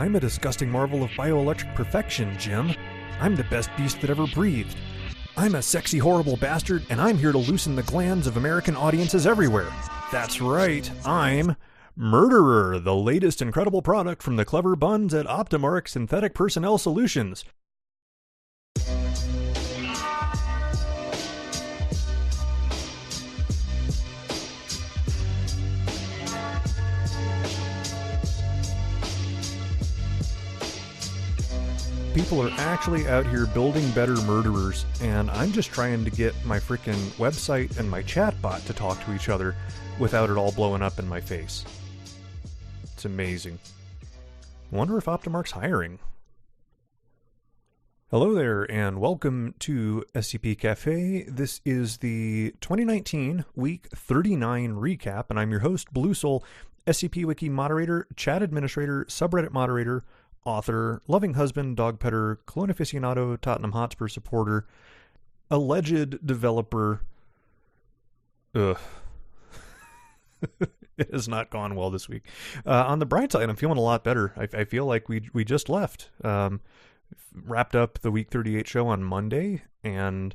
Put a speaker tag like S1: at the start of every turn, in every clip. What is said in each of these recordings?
S1: I'm a disgusting marvel of bioelectric perfection, Jim. I'm the best beast that ever breathed. I'm a sexy, horrible bastard, and I'm here to loosen the glands of American audiences everywhere. That's right, I'm Murderer, the latest incredible product from the clever buns at Optimark Synthetic Personnel Solutions. People are actually out here building better murderers, and I'm just trying to get my frickin' website and my chatbot to talk to each other without it all blowing up in my face. It's amazing. Wonder if Optimark's hiring. Hello there, and welcome to SCP Cafe. This is the 2019 Week 39 recap, and I'm your host, Blue Soul, SCP Wiki moderator, chat administrator, subreddit moderator, author, loving husband, dog petter, Cologne aficionado, Tottenham Hotspur supporter, alleged developer. Ugh. It has not gone well this week. On the bright side, I'm feeling a lot better. I feel like we just left. Wrapped up the Week 38 show on Monday, and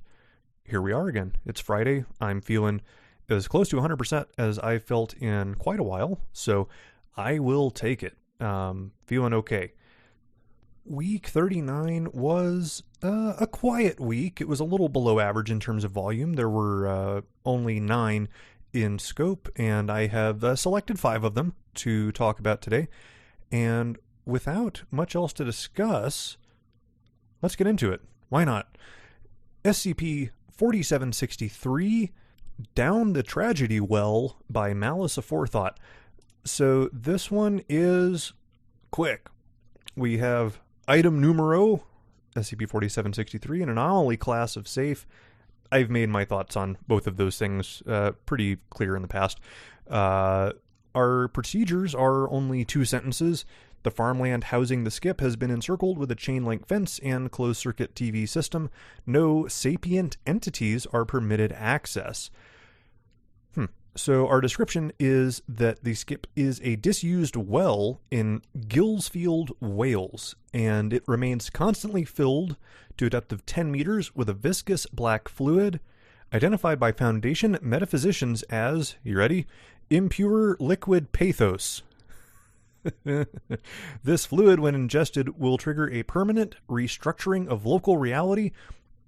S1: here we are again. It's Friday. I'm feeling as close to 100% as I felt in quite a while, so I will take it. Feeling okay. Week 39 was a quiet week. It was a little below average in terms of volume. There were only 9 in scope, and I have selected 5 of them to talk about today. And without much else to discuss, let's get into it. Why not? SCP-4763, Down the Tragedy Well by Malice Aforethought. So this one is quick. We have item numero, SCP-4763, an anomaly class of safe. I've made my thoughts on both of those things pretty clear in the past. Our procedures are only 2 sentences. The farmland housing the skip has been encircled with a chain-link fence and closed-circuit TV system. No sapient entities are permitted access. So our description is that the skip is a disused well in Gillsfield, Wales, and it remains constantly filled to a depth of 10 meters with a viscous black fluid, identified by Foundation metaphysicians as, you ready? Impure liquid pathos. This fluid, when ingested, will trigger a permanent restructuring of local reality,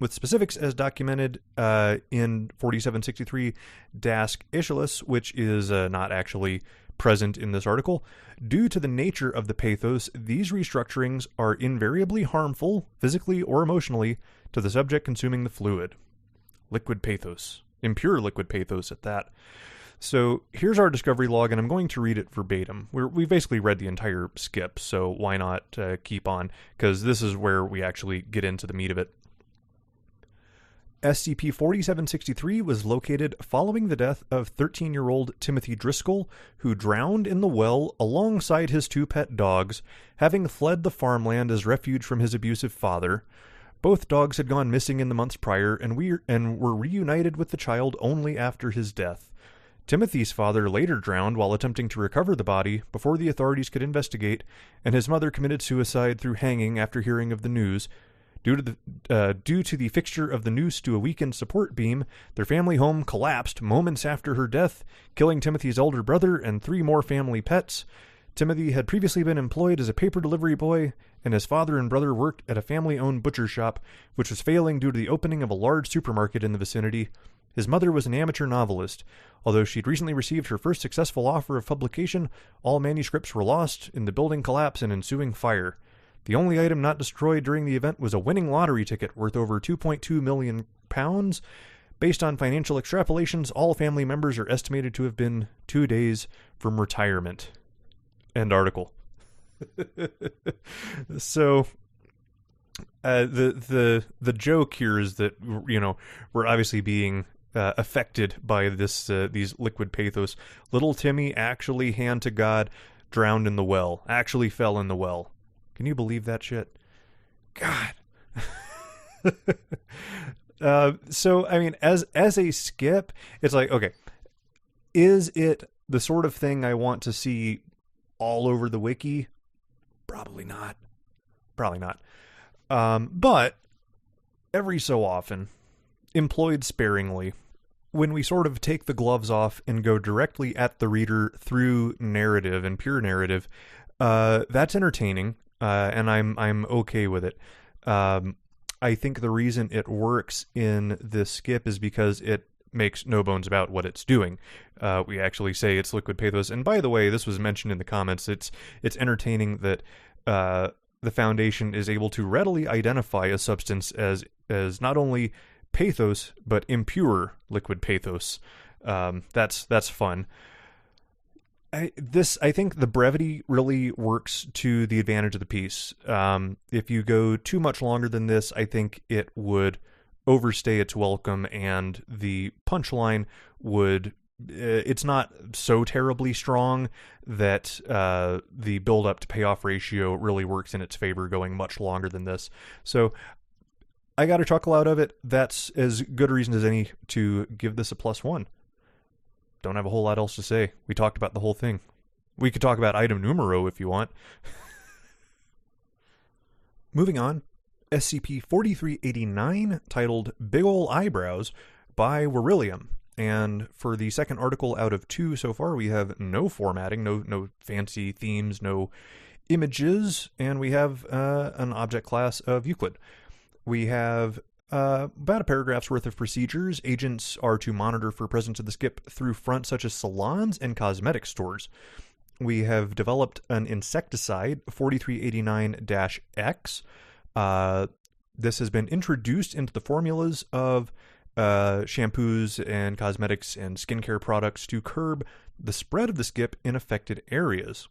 S1: with specifics as documented in 4763 Dask Ischilus, which is not actually present in this article. Due to the nature of the pathos, these restructurings are invariably harmful, physically or emotionally, to the subject consuming the fluid. Liquid pathos. Impure liquid pathos at that. So here's our discovery log, and I'm going to read it verbatim. We basically read the entire skip, so why not keep on, because this is where we actually get into the meat of it. SCP-4763 was located following the death of 13-year-old Timothy Driscoll, who drowned in the well alongside his 2 pet dogs, having fled the farmland as refuge from his abusive father. Both dogs had gone missing in the months prior and were reunited with the child only after his death. Timothy's father later drowned while attempting to recover the body before the authorities could investigate, and his mother committed suicide through hanging after hearing of the news. Due to the fixture of the noose to a weakened support beam, their family home collapsed moments after her death, killing Timothy's elder brother and 3 more family pets. Timothy had previously been employed as a paper delivery boy, and his father and brother worked at a family-owned butcher shop, which was failing due to the opening of a large supermarket in the vicinity. His mother was an amateur novelist. Although she'd recently received her first successful offer of publication, all manuscripts were lost in the building collapse and ensuing fire. The only item not destroyed during the event was a winning lottery ticket worth over £2.2 million. Based on financial extrapolations, all family members are estimated to have been 2 days from retirement. End article. So, the joke here is that, you know, we're obviously being affected by these liquid pathos. Little Timmy actually, hand to God, drowned in the well. Actually fell in the well. Can you believe that shit? God. So, I mean, as a skip, it's like, okay, is it the sort of thing I want to see all over the wiki? Probably not. Probably not. But every so often, employed sparingly, when we sort of take the gloves off and go directly at the reader through narrative and pure narrative, that's entertaining, and I'm okay with it. I think the reason it works in this skip is because it makes no bones about what it's doing. We actually say it's liquid pathos, and by the way, this was mentioned in the comments. It's entertaining that the Foundation is able to readily identify a substance as not only pathos but impure liquid pathos. That's fun. I think the brevity really works to the advantage of the piece. If you go too much longer than this, I think it would overstay its welcome, and the punchline would... it's not so terribly strong that the build-up to payoff ratio really works in its favor going much longer than this. So I got a chuckle out of it. That's as good a reason as any to give this a +1. Don't have a whole lot else to say. We talked about the whole thing. We could talk about item numero if you want. Moving on, SCP-4389, titled Big Ol' Eyebrows, by Werillium. And for the second article out of 2 so far, we have no formatting, no fancy themes, no images, and we have an object class of Euclid. We have about a paragraph's worth of procedures. Agents are to monitor for presence of the skip through fronts such as salons and cosmetic stores. We have developed an insecticide, 4389-X. This has been introduced into the formulas of shampoos and cosmetics and skincare products to curb the spread of the skip in affected areas.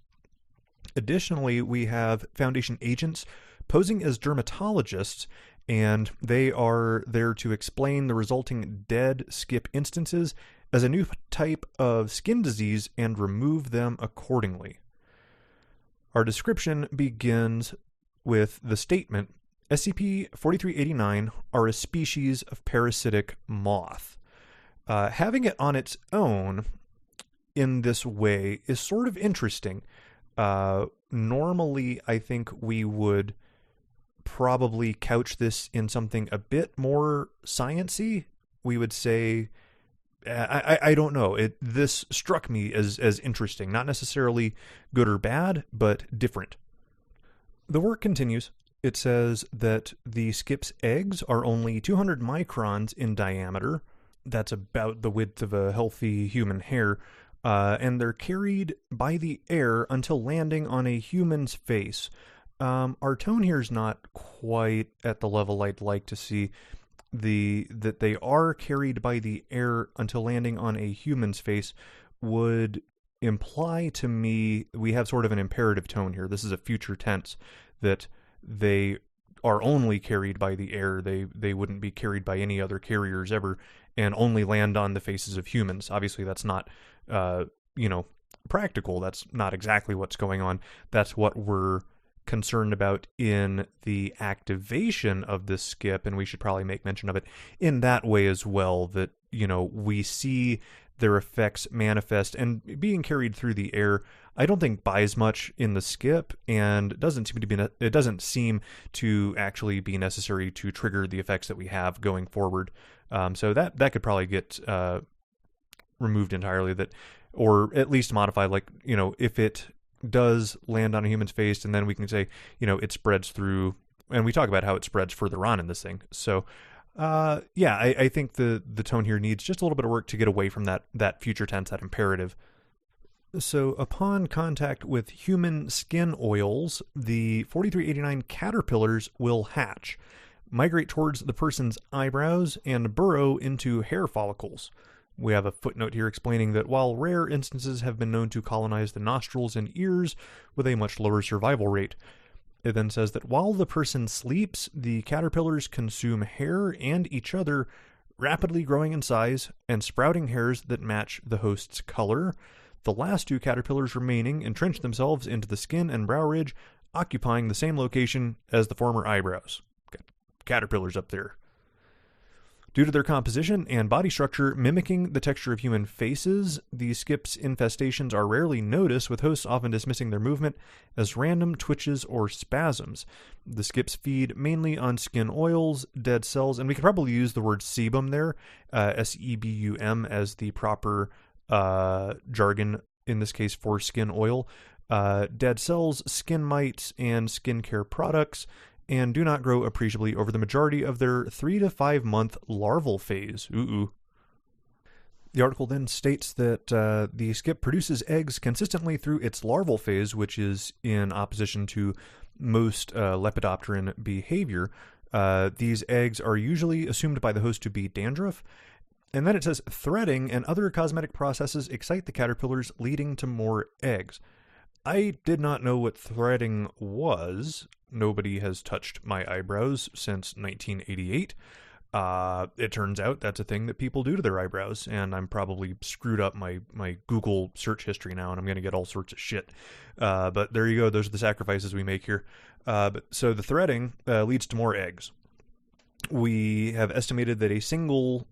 S1: Additionally, we have Foundation agents posing as dermatologists, and they are there to explain the resulting dead skip instances as a new type of skin disease and remove them accordingly. Our description begins with the statement, SCP-4389 are a species of parasitic moth. Having it on its own in this way is sort of interesting. Normally, I think we would probably couch this in something a bit more science-y. We would say, I don't know. This struck me as interesting. Not necessarily good or bad, but different. The work continues. It says that the skip's eggs are only 200 microns in diameter. That's about the width of a healthy human hair. And they're carried by the air until landing on a human's face. Our tone here is not quite at the level I'd like to see. That they are carried by the air until landing on a human's face would imply to me we have sort of an imperative tone here. This is a future tense, that they are only carried by the air. They wouldn't be carried by any other carriers ever, and only land on the faces of humans. Obviously, that's not practical. That's not exactly what's going on. That's what we're concerned about in the activation of this skip, and we should probably make mention of it in that way as well, that we see their effects manifest and being carried through the air. I don't think buys much in the skip, and it doesn't seem to actually be necessary to trigger the effects that we have going forward. So that could probably get removed entirely, or at least modified. If it does land on a human's face, and then we can say, it spreads through, and we talk about how it spreads further on in this thing. So, I think the tone here needs just a little bit of work to get away from that future tense, that imperative. So, upon contact with human skin oils, the 4389 caterpillars will hatch, migrate towards the person's eyebrows, and burrow into hair follicles. We have a footnote here explaining that while rare instances have been known to colonize the nostrils and ears with a much lower survival rate, it then says that while the person sleeps, the caterpillars consume hair and each other, rapidly growing in size and sprouting hairs that match the host's color. The last 2 caterpillars remaining entrench themselves into the skin and brow ridge, occupying the same location as the former eyebrows. Got caterpillars up there. Due to their composition and body structure mimicking the texture of human faces, the skips' infestations are rarely noticed, with hosts often dismissing their movement as random twitches or spasms. The skips feed mainly on skin oils, dead cells, and we could probably use the word sebum there, sebum, as the proper jargon in this case for skin oil, dead cells, skin mites, and skincare products, and do not grow appreciably over the majority of their 3 to 5 month larval phase. The article then states that the skip produces eggs consistently through its larval phase, which is in opposition to most lepidopteran behavior. These eggs are usually assumed by the host to be dandruff. And then it says, threading and other cosmetic processes excite the caterpillars, leading to more eggs. I did not know what threading was. Nobody has touched my eyebrows since 1988. It turns out that's a thing that people do to their eyebrows, and I'm probably screwed up my Google search history now, and I'm going to get all sorts of shit. But there you go. Those are the sacrifices we make here. So the threading leads to more eggs. We have estimated that a single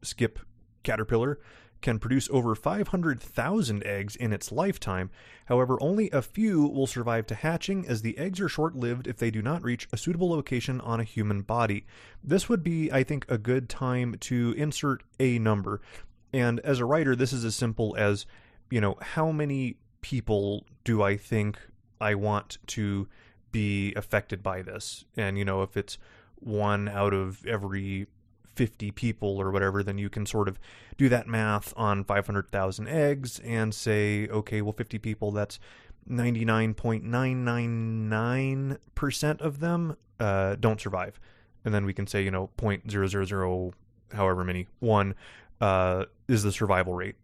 S1: skip caterpillar can produce over 500,000 eggs in its lifetime. However, only a few will survive to hatching, as the eggs are short-lived if they do not reach a suitable location on a human body. This would be, I think, a good time to insert a number. And as a writer, this is as simple as, how many people do I think I want to be affected by this? And, if it's 1 out of every 50 people or whatever, then you can sort of do that math on 500,000 eggs and say, okay, well, 50 people, that's 99.999% of them don't survive. And then we can say, 0.000 however many, 1 is the survival rate.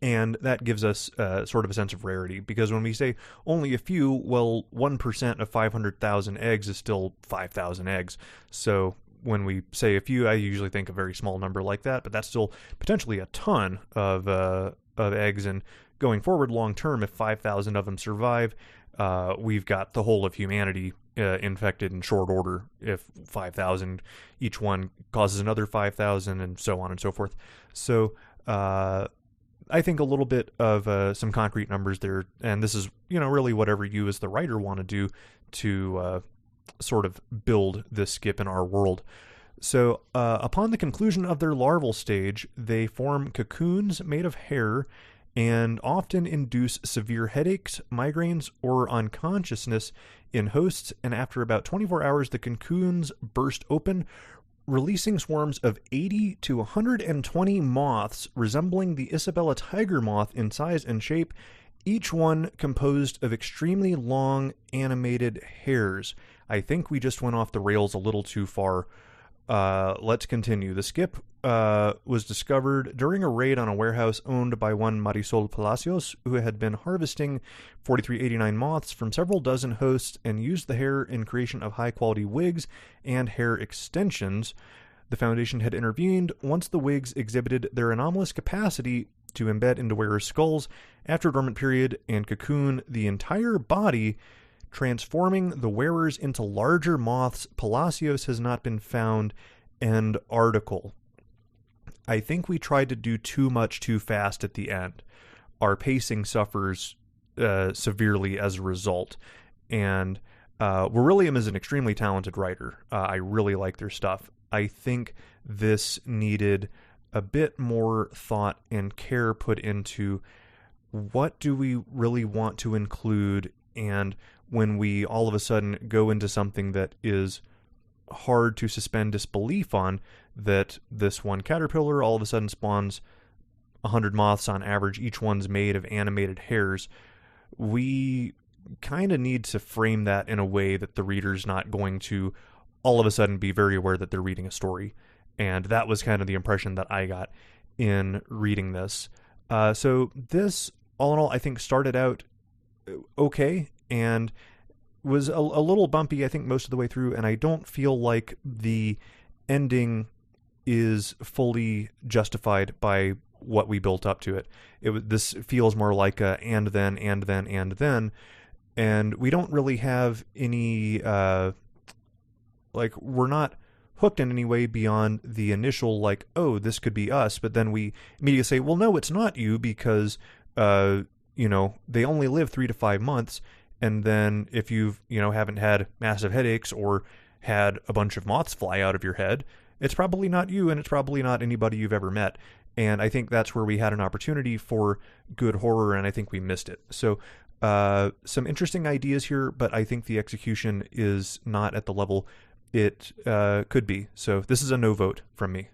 S1: And that gives us sort of a sense of rarity, because when we say only a few, well, 1% of 500,000 eggs is still 5,000 eggs. So when we say a few, I usually think a very small number like that, but that's still potentially a ton of eggs. And going forward long term, if 5,000 of them survive, we've got the whole of humanity infected in short order. If 5,000, each one causes another 5,000, and so on and so forth. So I think a little bit of some concrete numbers there, and this is really whatever you as the writer want to do to sort of build this skip in our world. So upon the conclusion of their larval stage, they form cocoons made of hair and often induce severe headaches, migraines, or unconsciousness in hosts, and after about 24 hours, the cocoons burst open, releasing swarms of 80 to 120 moths resembling the Isabella tiger moth in size and shape, each one composed of extremely long animated hairs. I think we just went off the rails a little too far. Let's continue. The skip was discovered during a raid on a warehouse owned by one Marisol Palacios, who had been harvesting 4389 moths from several dozen hosts and used the hair in creation of high-quality wigs and hair extensions. The Foundation had intervened once the wigs exhibited their anomalous capacity to embed into wearers' skulls after a dormant period and cocoon the entire body, transforming the wearers into larger moths. Palacios has not been found. End article. I think we tried to do too much too fast at the end. Our pacing suffers severely as a result. And William is an extremely talented writer. I really like their stuff. I think this needed a bit more thought and care put into what do we really want to include, and when we all of a sudden go into something that is hard to suspend disbelief on, that this one caterpillar all of a sudden spawns 100 moths on average, each one's made of animated hairs, we kind of need to frame that in a way that the reader's not going to all of a sudden be very aware that they're reading a story. And that was kind of the impression that I got in reading this. So this, all in all, I think started out okay and was a little bumpy, I think, most of the way through. And I don't feel like the ending is fully justified by what we built up to it. This feels more like a and then, and we don't really have any, we're not hooked in any way beyond the initial, like, oh, this could be us. But then we immediately say, well, no, it's not you because, they only live 3 to 5 months. And then if you've, haven't had massive headaches or had a bunch of moths fly out of your head, it's probably not you, and it's probably not anybody you've ever met. And I think that's where we had an opportunity for good horror, and I think we missed it. So some interesting ideas here, but I think the execution is not at the level it could be. So this is a no vote from me.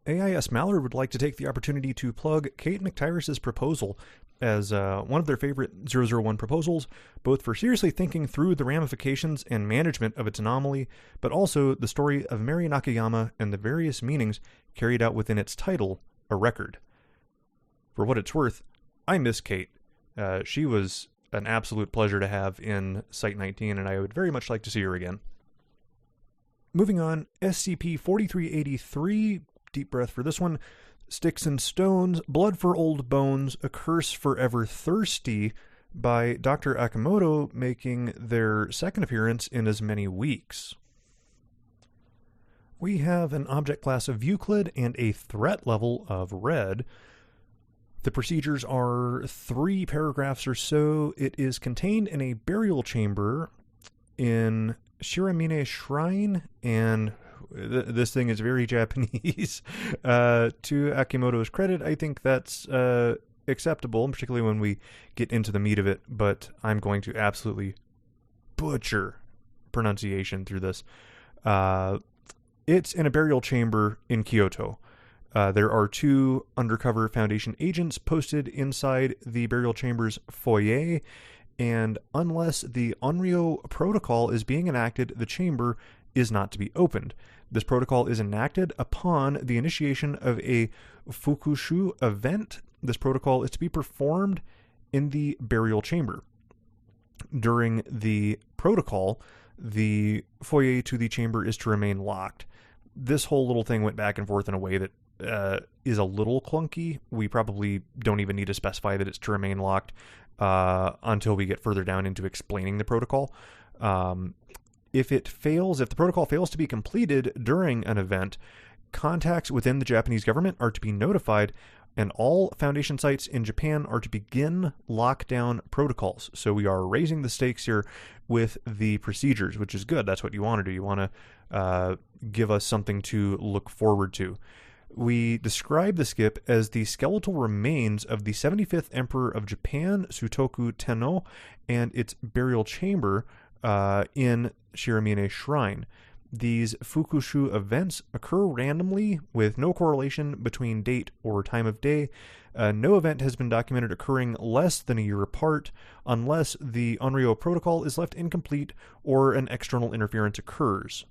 S1: AIS Mallard would like to take the opportunity to plug Kate McTiriss' proposal as one of their favorite 001 proposals, both for seriously thinking through the ramifications and management of its anomaly, but also the story of Mary Nakayama and the various meanings carried out within its title, A Record. For what it's worth, I miss Kate. She was an absolute pleasure to have in Site-19, and I would very much like to see her again. Moving on, SCP-4383, deep breath for this one. Sticks and Stones, Blood for Old Bones, A Curse Forever Thirsty, by Dr. Akimoto, making their second appearance in as many weeks. We have an object class of Euclid and a threat level of Red. The procedures are 3 paragraphs or so. It is contained in a burial chamber in Shiramine Shrine, and this thing is very Japanese. To Akimoto's credit, I think that's acceptable, particularly when we get into the meat of it, but I'm going to absolutely butcher pronunciation through this. It's in a burial chamber in Kyoto. There are 2 undercover Foundation agents posted inside the burial chamber's foyer, and unless the Onryo protocol is being enacted, the chamber is not to be opened. This protocol is enacted upon the initiation of a Fukushu event. This protocol is to be performed in the burial chamber. During the protocol, the foyer to the chamber is to remain locked. This whole little thing went back and forth in a way that is a little clunky. We probably don't even need to specify that it's to remain locked until we get further down into explaining the protocol. If the protocol fails to be completed during an event, contacts within the Japanese government are to be notified, and all Foundation sites in Japan are to begin lockdown protocols. So we are raising the stakes here with the procedures, which is good. That's what you want to do. You want to give us something to look forward to. We describe the skip as the skeletal remains of the 75th Emperor of Japan, Sutoku Tenno, and its burial chamber in Shiramine Shrine. These Fukushu events occur randomly with no correlation between date or time of day. No event has been documented occurring less than a year apart unless the Onryo protocol is left incomplete or an external interference occurs.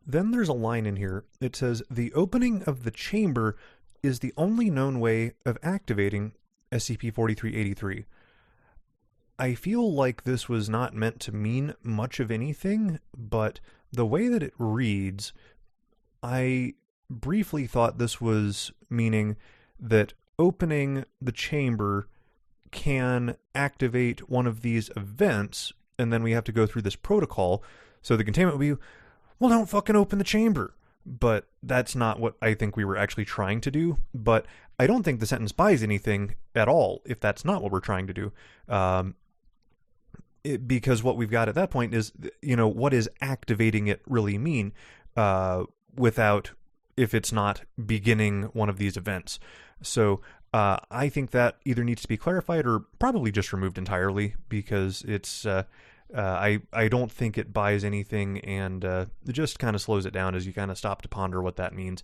S1: Then there's a line in here. It says, the opening of the chamber is the only known way of activating SCP-4383. I feel like this was not meant to mean much of anything, but the way that it reads, I briefly thought this was meaning that opening the chamber can activate one of these events, and then we have to go through this protocol. So the containment would be, well, don't fucking open the chamber. But that's not what I think we were actually trying to do. But I don't think the sentence buys anything at all if that's not what we're trying to do. Because what we've got at that point is, what does activating it really mean if it's not beginning one of these events? So I think that either needs to be clarified or probably just removed entirely, because it's I don't think it buys anything, and it just kind of slows it down as you kind of stop to ponder what that means.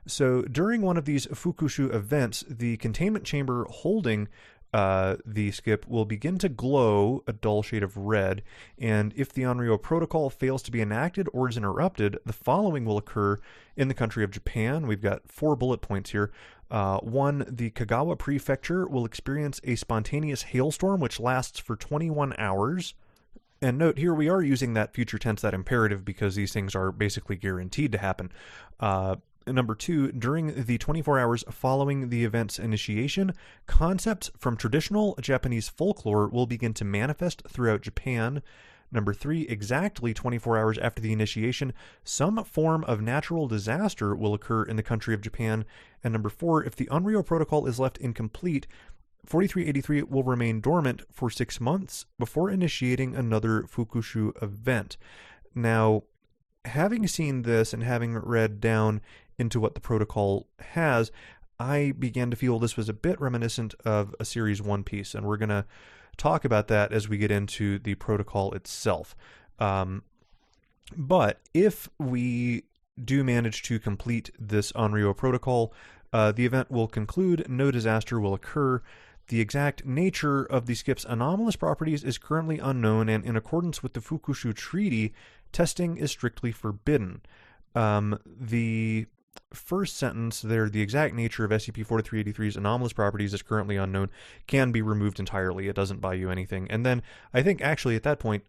S1: So during one of these Fukushu events, the containment chamber holding the skip will begin to glow a dull shade of red, and if the Onryo protocol fails to be enacted or is interrupted, the following will occur in the country of Japan. We've got 4 bullet points here. 1, the Kagawa Prefecture will experience a spontaneous hailstorm which lasts for 21 hours. And note, here we are using that future tense, that imperative, because these things are basically guaranteed to happen. Number 2, during the 24 hours following the event's initiation, concepts from traditional Japanese folklore will begin to manifest throughout Japan. Number 3, exactly 24 hours after the initiation, some form of natural disaster will occur in the country of Japan. And number 4, if the Onryo Protocol is left incomplete, 4383 will remain dormant for 6 months before initiating another Fukushu event. Now, having seen this and having read down into what the protocol has, I began to feel this was a bit reminiscent of a Series 1 piece, and we're going to talk about that as we get into the protocol itself. But if we do manage to complete this Onryo protocol, the event will conclude, no disaster will occur. The exact nature of the skip's anomalous properties is currently unknown, and in accordance with the Fukushu Treaty, testing is strictly forbidden. The first sentence there, the exact nature of SCP-4383's anomalous properties is currently unknown, can be removed entirely. It doesn't buy you anything. And then I think actually at that point,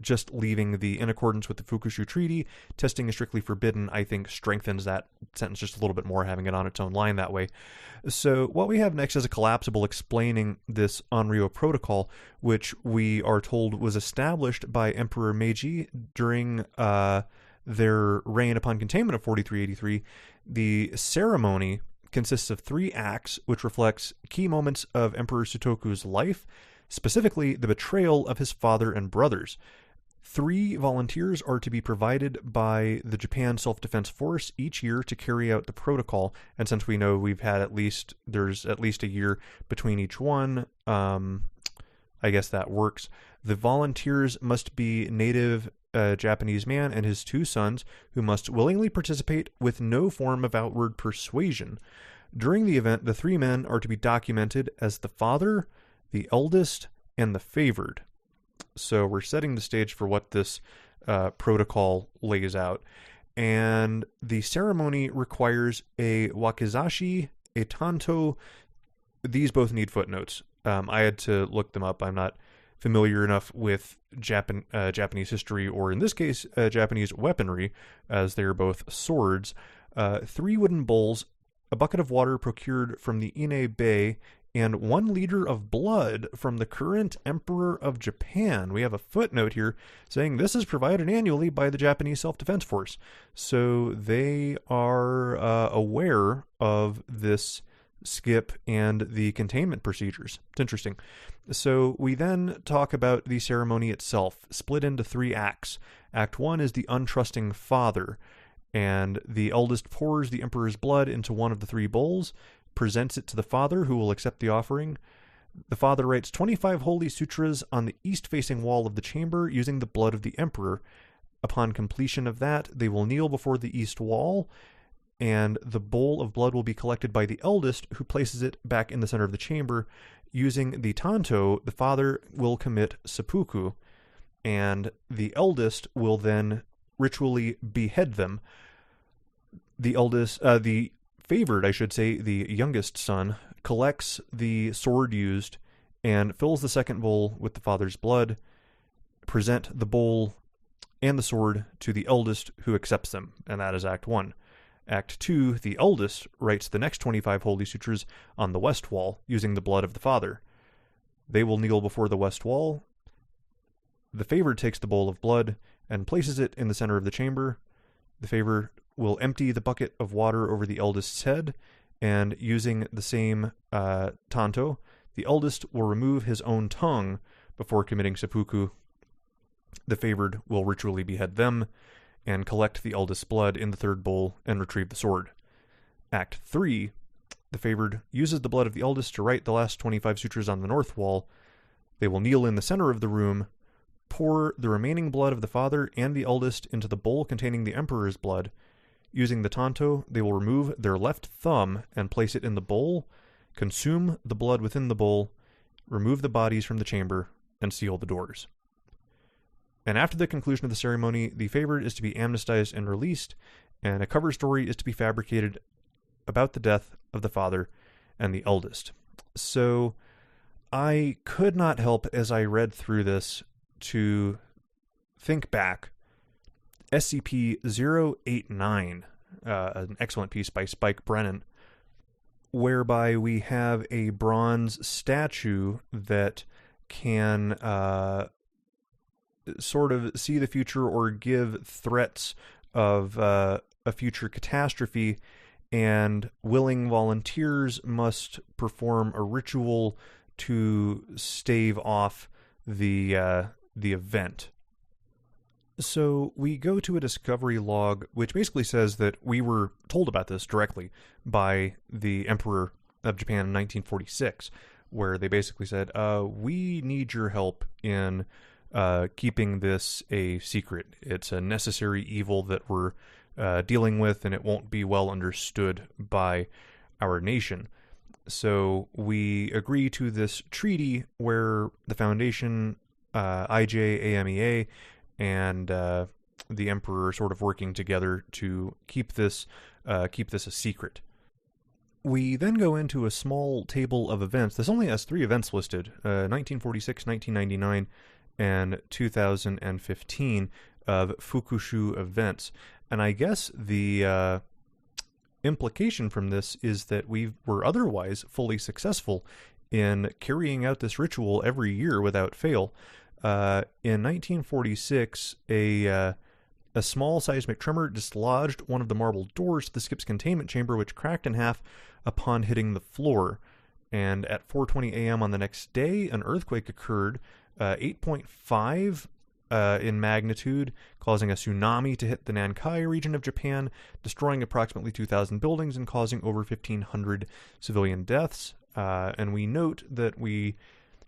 S1: just leaving the in accordance with the Fukushu Treaty, testing is strictly forbidden, I think strengthens that sentence just a little bit more, having it on its own line that way. So what we have next is a collapsible explaining this Onryo Protocol, which we are told was established by Emperor Meiji during their reign upon containment of 4383. The ceremony consists of 3 acts, which reflects key moments of Emperor Sutoku's life, specifically the betrayal of his father and brothers. 3 volunteers are to be provided by the Japan Self-Defense Force each year to carry out the protocol, and since we know we've had there's at least a year between each one, I guess that works. The volunteers must be native Japanese man and his 2 sons, who must willingly participate with no form of outward persuasion. During the event, the 3 men are to be documented as the father, the eldest, and the favored. So we're setting the stage for what this protocol lays out. And the ceremony requires a wakizashi, a tanto. These both need footnotes. I had to look them up. I'm not familiar enough with Japanese history, or in this case, Japanese weaponry, as they are both swords. 3 wooden bowls, a bucket of water procured from the Ine Bay, and 1 liter of blood from the current Emperor of Japan. We have a footnote here saying this is provided annually by the Japanese Self-Defense Force. So they are aware of this skip and the containment procedures. It's interesting. So we then talk about the ceremony itself, split into 3 acts. Act 1 is the untrusting father, and the eldest pours the emperor's blood into one of the 3 bowls, presents it to the father, who will accept the offering. The father writes 25 holy sutras on the east-facing wall of the chamber using the blood of the emperor. Upon completion of that, they will kneel before the east wall, and the bowl of blood will be collected by the eldest, who places it back in the center of the chamber. Using the tanto, the father will commit seppuku, and the eldest will then ritually behead them. The favored, I should say, the youngest son, collects the sword used and fills the second bowl with the father's blood, present the bowl and the sword to the eldest, who accepts them, and that is Act 1. Act 2, the eldest writes the next 25 holy sutras on the west wall using the blood of the father. They will kneel before the west wall. The favored takes the bowl of blood and places it in the center of the chamber. The favored will empty the bucket of water over the eldest's head, and using the same tanto, the eldest will remove his own tongue before committing seppuku. The favored will ritually behead them and collect the eldest's blood in the third bowl and retrieve the sword. Act 3, the favored uses the blood of the eldest to write the last 25 sutras on the north wall. They will kneel in the center of the room, pour the remaining blood of the father and the eldest into the bowl containing the emperor's blood. Using the tanto, they will remove their left thumb and place it in the bowl, consume the blood within the bowl, remove the bodies from the chamber, and seal the doors. And after the conclusion of the ceremony, the favored is to be amnestized and released, and a cover story is to be fabricated about the death of the father and the eldest. So I could not help, as I read through this, to think back. SCP-089, an excellent piece by Spike Brennan, whereby we have a bronze statue that can sort of see the future or give threats of a future catastrophe, and willing volunteers must perform a ritual to stave off the event. So we go to a discovery log, which basically says that we were told about this directly by the Emperor of Japan in 1946, where they basically said, we need your help in keeping this a secret. It's a necessary evil that we're dealing with, and it won't be well understood by our nation. So we agree to this treaty where the Foundation, IJAMEA, and the Emperor sort of working together to keep this a secret. We then go into a small table of events. This only has 3 events listed, 1946, 1999, and 2015 of Fukushu events. And I guess the implication from this is that we were otherwise fully successful in carrying out this ritual every year without fail. In 1946, a small seismic tremor dislodged one of the marble doors to the ship's containment chamber, which cracked in half upon hitting the floor. And at 4:20 a.m. on the next day, an earthquake occurred, 8.5 in magnitude, causing a tsunami to hit the Nankai region of Japan, destroying approximately 2,000 buildings and causing over 1,500 civilian deaths. And we note that we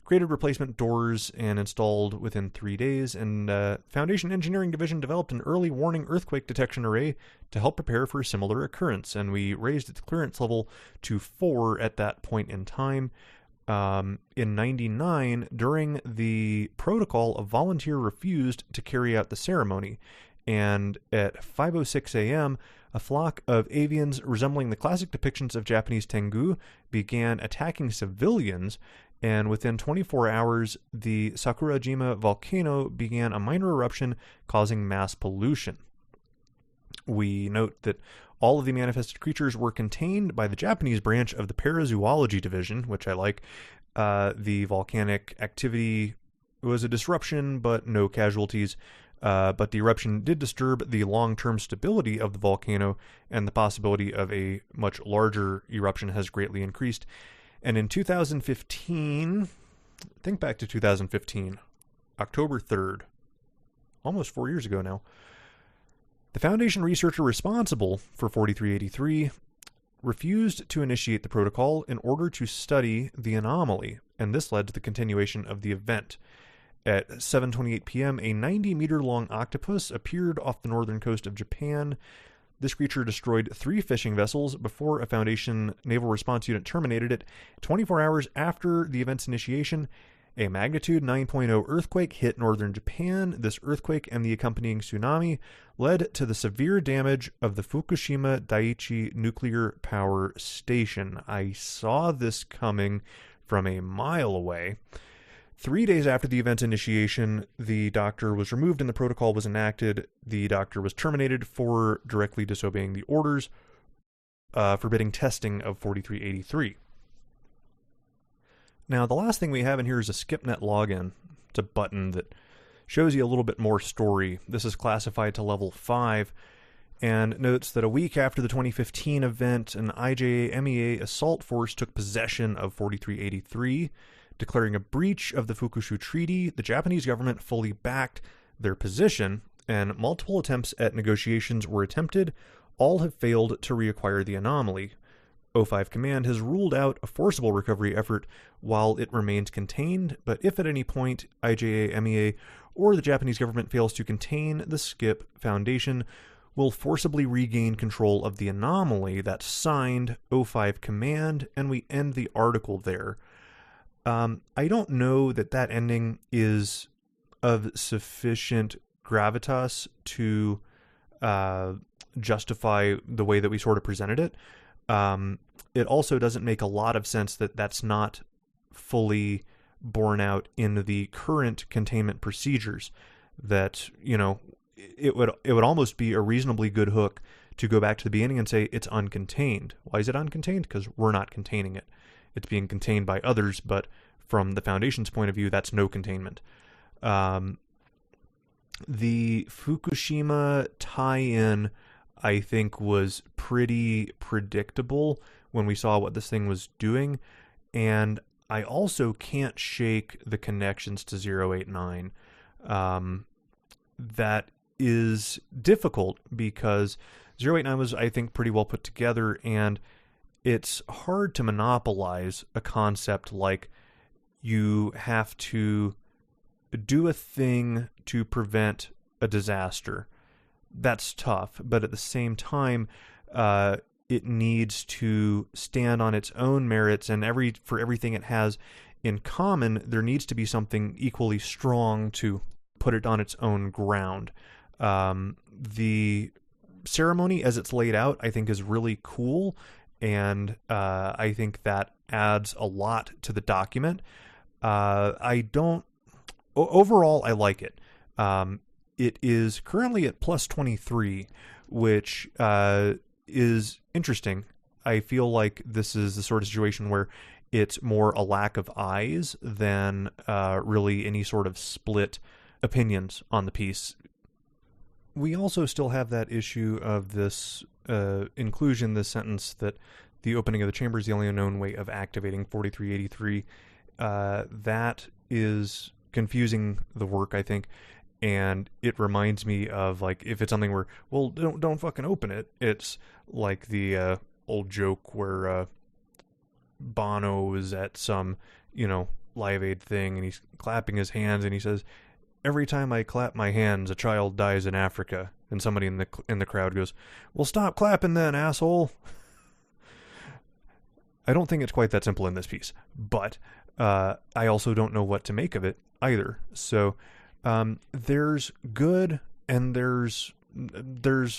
S1: created replacement doors and installed within 3 days, and Foundation Engineering Division developed an early warning earthquake detection array to help prepare for a similar occurrence, and we raised its clearance level to 4 at that point in time. In 99, during the protocol, a volunteer refused to carry out the ceremony, and at 5:06 a.m., a flock of avians resembling the classic depictions of Japanese Tengu began attacking civilians, and within 24 hours, the Sakurajima volcano began a minor eruption, causing mass pollution. We note that all of the manifested creatures were contained by the Japanese branch of the Parazoology Division, which I like. The volcanic activity was a disruption, but no casualties. But the eruption did disturb the long-term stability of the volcano, and the possibility of a much larger eruption has greatly increased. And in 2015, think back to 2015, October 3rd, almost 4 years ago now, the Foundation researcher responsible for 4383 refused to initiate the protocol in order to study the anomaly, and this led to the continuation of the event. At 7:28 p.m., a 90-meter-long octopus appeared off the northern coast of Japan. This creature destroyed 3 fishing vessels before a Foundation Naval Response Unit terminated it. 24 hours after the event's initiation, a magnitude 9.0 earthquake hit northern Japan. This earthquake and the accompanying tsunami led to the severe damage of the Fukushima Daiichi nuclear power station. I saw this coming from a mile away. 3 days after the event's initiation, the doctor was removed and the protocol was enacted. The doctor was terminated for directly disobeying the orders, forbidding testing of 4383. Now, the last thing we have in here is a SkipNet login. It's a button that shows you a little bit more story. This is classified to level 5 and notes that a week after the 2015 event, an IJAMEA assault force took possession of 4383, declaring a breach of the Fukushu Treaty. The Japanese government fully backed their position, and multiple attempts at negotiations were attempted. All have failed to reacquire the anomaly. O5 Command has ruled out a forcible recovery effort while it remains contained, but if at any point IJAMEA or the Japanese government fails to contain the Skip Foundation, will forcibly regain control of the anomaly. That's signed O5 Command, and we end the article there. I don't know that that ending is of sufficient gravitas to justify the way that we sort of presented it. It also doesn't make a lot of sense that that's not fully borne out in the current containment procedures. That, you know, it would almost be a reasonably good hook to go back to the beginning and say it's uncontained. Why is it uncontained? Because we're not containing it. It's being contained by others, but from the Foundation's point of view, that's no containment. The Fukushima tie-in, I think, was pretty predictable when we saw what this thing was doing, and I also can't shake the connections to 089. That is difficult because 089 was, I think, pretty well put together, and it's hard to monopolize a concept like you have to do a thing to prevent a disaster. That's tough, but at the same time, it needs to stand on its own merits, and for everything it has in common, there needs to be something equally strong to put it on its own ground. The ceremony as it's laid out, I think, is really cool, and I think that adds a lot to the document. Overall, I like it. It is currently at plus 23, which is interesting. I feel like this is the sort of situation where it's more a lack of eyes than really any sort of split opinions on the piece. We also still have that issue of this inclusion, this sentence that the opening of the chamber is the only known way of activating 4383. That is confusing the work, I think, and it reminds me of, like, if it's something where, well, don't fucking open it. It's like the old joke where Bono is at some, Live Aid thing, and he's clapping his hands, and he says, "Every time I clap my hands, a child dies in Africa." And somebody in the crowd goes, "Well, stop clapping then, asshole." I don't think it's quite that simple in this piece, but I also don't know what to make of it either. So there's good and there's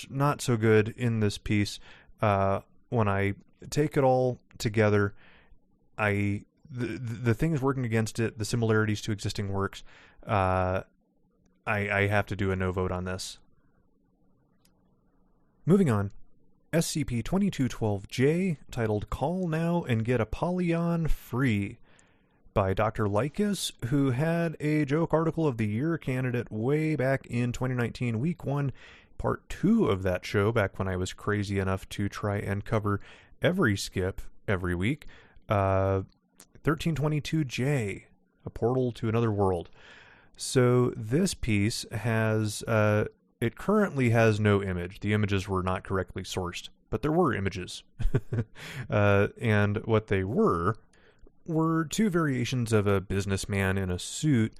S1: not so good in this piece. When I take it all together, the things working against it, the similarities to existing works, I have to do a no vote on this. Moving on. SCP-2212J, titled Call Now and Get APOLLYON Free, by Dr. Lycus, who had a Joke Article of the Year candidate way back in 2019, Week 1, Part 2 of that show, back when I was crazy enough to try and cover every skip every week. 1322J, A Portal to Another World. So this piece has... it currently has no image. The images were not correctly sourced, but there were images. And what they were two variations of a businessman in a suit.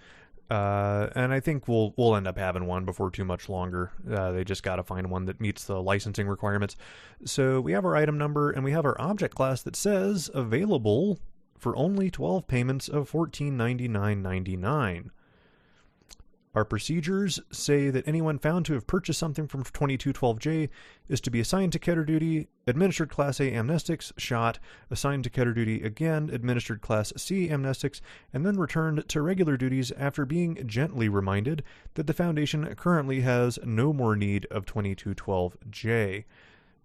S1: And I think we'll end up having one before too much longer. They just got to find one that meets the licensing requirements. So we have our item number, and we have our object class that says available for only 12 payments of $14.99.99. Our procedures say that anyone found to have purchased something from 2212J is to be assigned to Keter duty, administered Class A amnestics, shot, assigned to Keter duty again, administered Class C amnestics, and then returned to regular duties after being gently reminded that the Foundation currently has no more need of 2212J.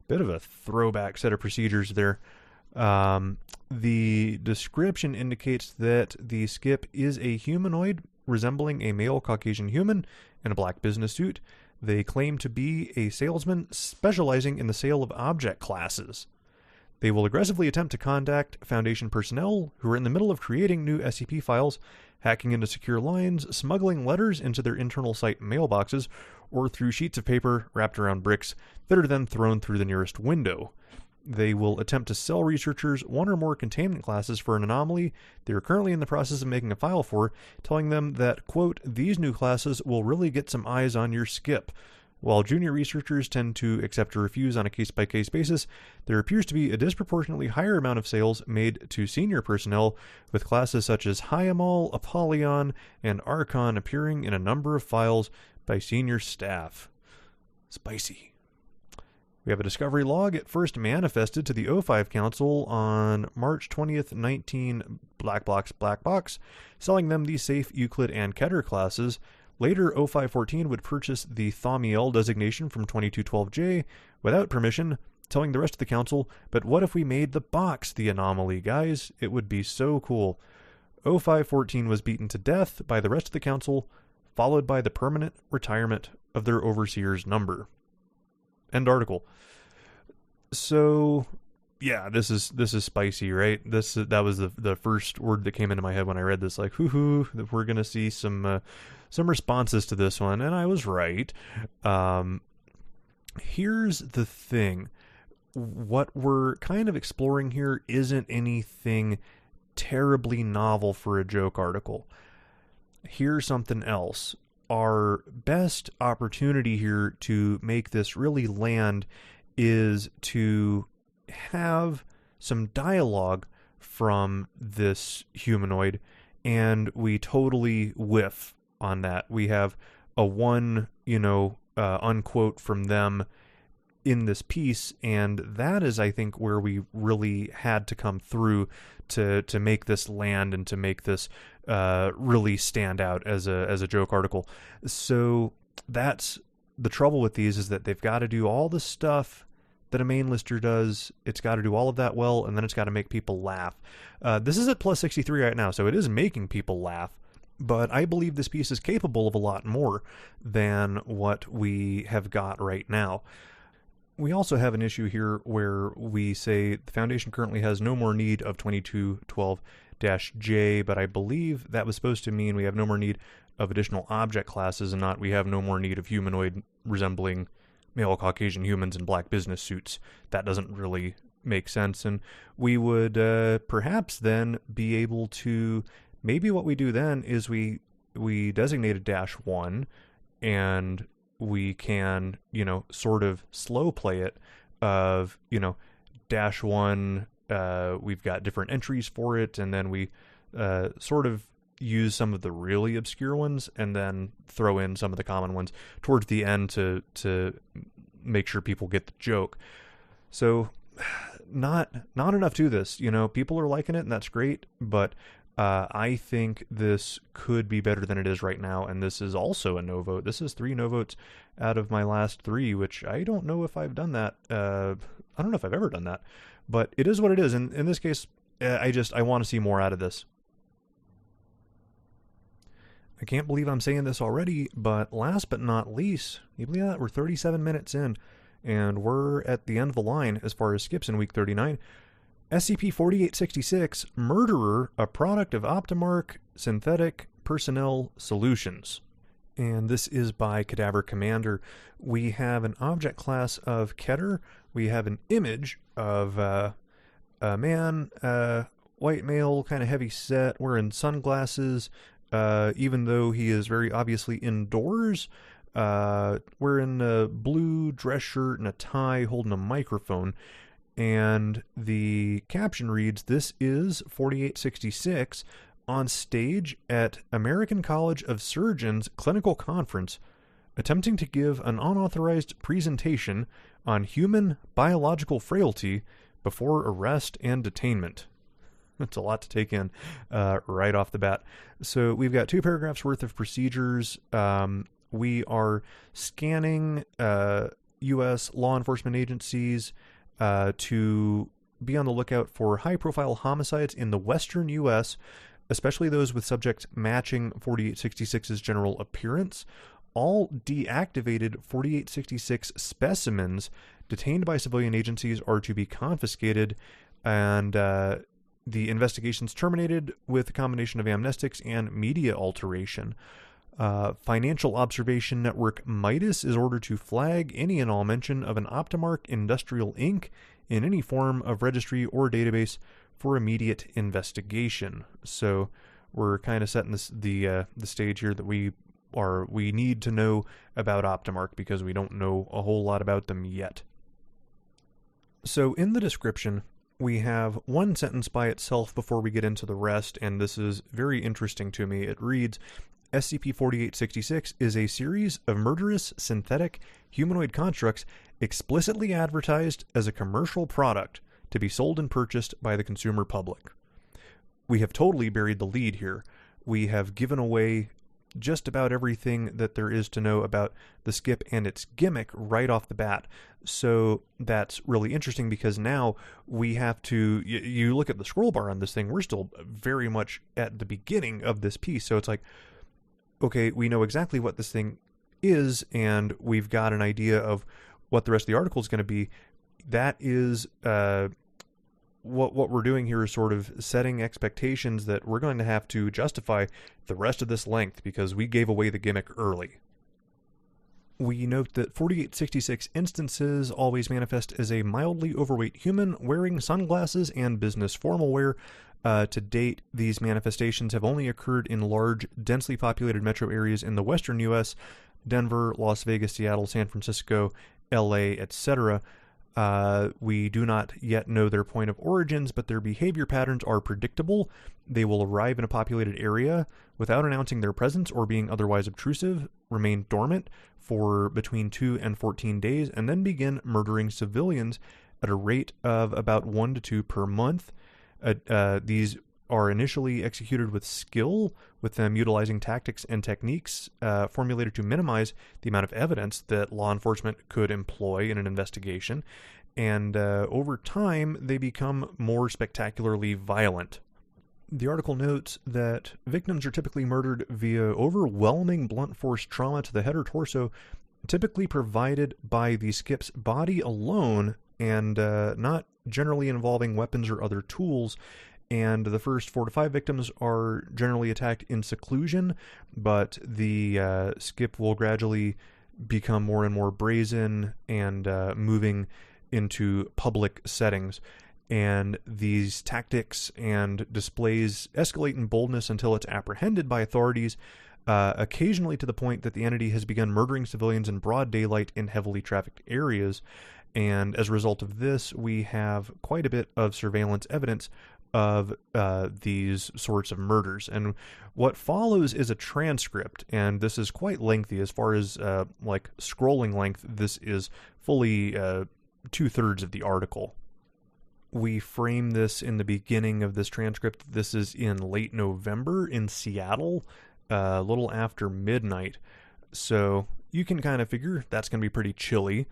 S1: Bit of a throwback set of procedures there. The description indicates that the skip is a humanoid resembling a male Caucasian human in a black business suit. They claim to be a salesman specializing in the sale of object classes. They will aggressively attempt to contact Foundation personnel who are in the middle of creating new SCP files, hacking into secure lines, smuggling letters into their internal site mailboxes, or through sheets of paper wrapped around bricks that are then thrown through the nearest window. They will attempt to sell researchers one or more containment classes for an anomaly they are currently in the process of making a file for, telling them that, quote, "these new classes will really get some eyes on your skip." While junior researchers tend to accept or refuse on a case-by-case basis, there appears to be a disproportionately higher amount of sales made to senior personnel, with classes such as Hyamal, Apollyon, and Archon appearing in a number of files by senior staff. Spicy. We have a discovery log. It first manifested to the O5 Council on March 20th, 19, black box, selling them the safe Euclid and Keter classes. Later, O514 would purchase the Thaumiel designation from 2212J without permission, telling the rest of the council, "But what if we made the box the anomaly, guys? It would be so cool." O514 was beaten to death by the rest of the council followed by the permanent retirement of their overseer's number. End article. So, yeah, this is spicy, right? That was the first word that came into my head when I read this. Like, that we're gonna see some responses to this one, and I was right. Here's the thing: what we're kind of exploring here isn't anything terribly novel for a joke article. Here's something else. Our best opportunity here to make this really land is to have some dialogue from this humanoid, and we totally whiff on that. We have a one, unquote from them in this piece, and that is, I think, where we really had to come through to make this land and to make this really stand out as a joke article. So that's the trouble with these, is that they've got to do all the stuff that a main lister does. It's got to do all of that well, and then it's got to make people laugh. This is at plus 63 right now, so it is making people laugh. But I believe this piece is capable of a lot more than what we have got right now. We also have an issue here where we say the Foundation currently has no more need of 2212-J, but I believe that was supposed to mean we have no more need of additional object classes, and not we have no more need of humanoid resembling male Caucasian humans in black business suits. That doesn't really make sense, and we would perhaps then be able to, maybe what we do then is we designate a -1, and we can, sort of slow play it of, -1, we've got different entries for it, and then we sort of use some of the really obscure ones and then throw in some of the common ones towards the end to make sure people get the joke. So not enough to this. People are liking it, and that's great, but I think this could be better than it is right now, and this is also a no vote. This is 3 no votes out of my last 3, which I don't know if I've done that. I don't know if I've ever done that, but it is what it is. And in this case, I want to see more out of this. I can't believe I'm saying this already, but last but not least, you believe that? We're 37 minutes in, and we're at the end of the line as far as skips in week 39. SCP-4866, Murderer, a product of Optimark Synthetic Personnel Solutions. And this is by Cadaver Commander. We have an object class of Keter. We have an image of a man, white male, kind of heavy set, wearing sunglasses, even though he is very obviously indoors, wearing a blue dress shirt and a tie, holding a microphone. And the caption reads, "This is 4866 on stage at American College of Surgeons Clinical Conference, attempting to give an unauthorized presentation on human biological frailty before arrest and detainment." That's a lot to take in right off the bat. So we've got 2 paragraphs worth of procedures. We are scanning U.S. law enforcement agencies to be on the lookout for high-profile homicides in the western U.S., especially those with subjects matching 4866's general appearance. All deactivated 4866 specimens detained by civilian agencies are to be confiscated, and the investigations terminated with a combination of amnestics and media alteration. Financial Observation Network Midas is ordered to flag any and all mention of an Optimark Industrial Inc. in any form of registry or database for immediate investigation. So we're kind of setting the stage here that we need to know about Optimark because we don't know a whole lot about them yet. So in the description, we have one sentence by itself before we get into the rest, and this is very interesting to me. It reads, SCP-4866 is a series of murderous synthetic humanoid constructs explicitly advertised as a commercial product to be sold and purchased by the consumer public. We have totally buried the lead here. We have given away just about everything that there is to know about the skip and its gimmick right off the bat. So that's really interesting because now we have to, you look at the scroll bar on this thing, we're still very much at the beginning of this piece. So it's like, okay, we know exactly what this thing is, and we've got an idea of what the rest of the article is going to be. That is what we're doing here is sort of setting expectations that we're going to have to justify the rest of this length because we gave away the gimmick early. We note that 4866 instances always manifest as a mildly overweight human wearing sunglasses and business formal wear. To date, these manifestations have only occurred in large, densely populated metro areas in the western U.S., Denver, Las Vegas, Seattle, San Francisco, L.A., etc. We do not yet know their point of origins, but their behavior patterns are predictable. They will arrive in a populated area without announcing their presence or being otherwise obtrusive, remain dormant for between 2 and 14 days, and then begin murdering civilians at a rate of about 1 to 2 per month. These are initially executed with skill, with them utilizing tactics and techniques formulated to minimize the amount of evidence that law enforcement could employ in an investigation, and over time they become more spectacularly violent. The article notes that victims are typically murdered via overwhelming blunt force trauma to the head or torso, typically provided by the skip's body alone, and not generally involving weapons or other tools. And the first 4 to 5 victims are generally attacked in seclusion, but the skip will gradually become more and more brazen and moving into public settings. And these tactics and displays escalate in boldness until it's apprehended by authorities, occasionally to the point that the entity has begun murdering civilians in broad daylight in heavily trafficked areas. And as a result of this, we have quite a bit of surveillance evidence of these sorts of murders. And what follows is a transcript, and this is quite lengthy as far as like scrolling length. This is fully 2/3 of the article. We frame this in the beginning of this transcript. This is in late November in Seattle, a little after midnight. So you can kind of figure that's going to be pretty chilly.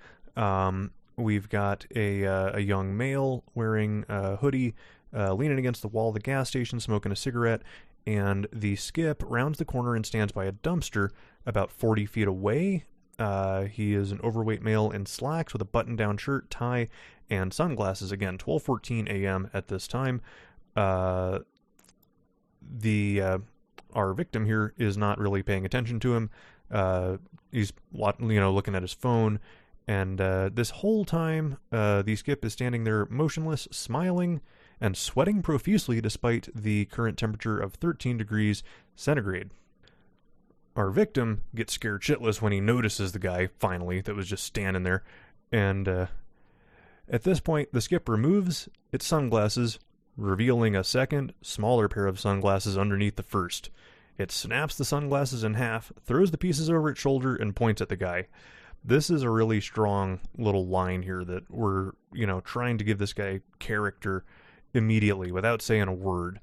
S1: We've got a young male wearing a hoodie, leaning against the wall of the gas station, smoking a cigarette, and the skip rounds the corner and stands by a dumpster about 40 feet away. He is an overweight male in slacks with a button-down shirt, tie, and sunglasses. Again, 12:14 a.m. at this time. Our victim here is not really paying attention to him. He's looking at his phone, and this whole time, the skip is standing there motionless, smiling, and sweating profusely despite the current temperature of 13 degrees centigrade. Our victim gets scared shitless when he notices the guy, finally, that was just standing there. And at this point, the skip removes its sunglasses, revealing a second, smaller pair of sunglasses underneath the first. It snaps the sunglasses in half, throws the pieces over its shoulder, and points at the guy. This is a really strong little line here that we're, trying to give this guy character immediately without saying a word.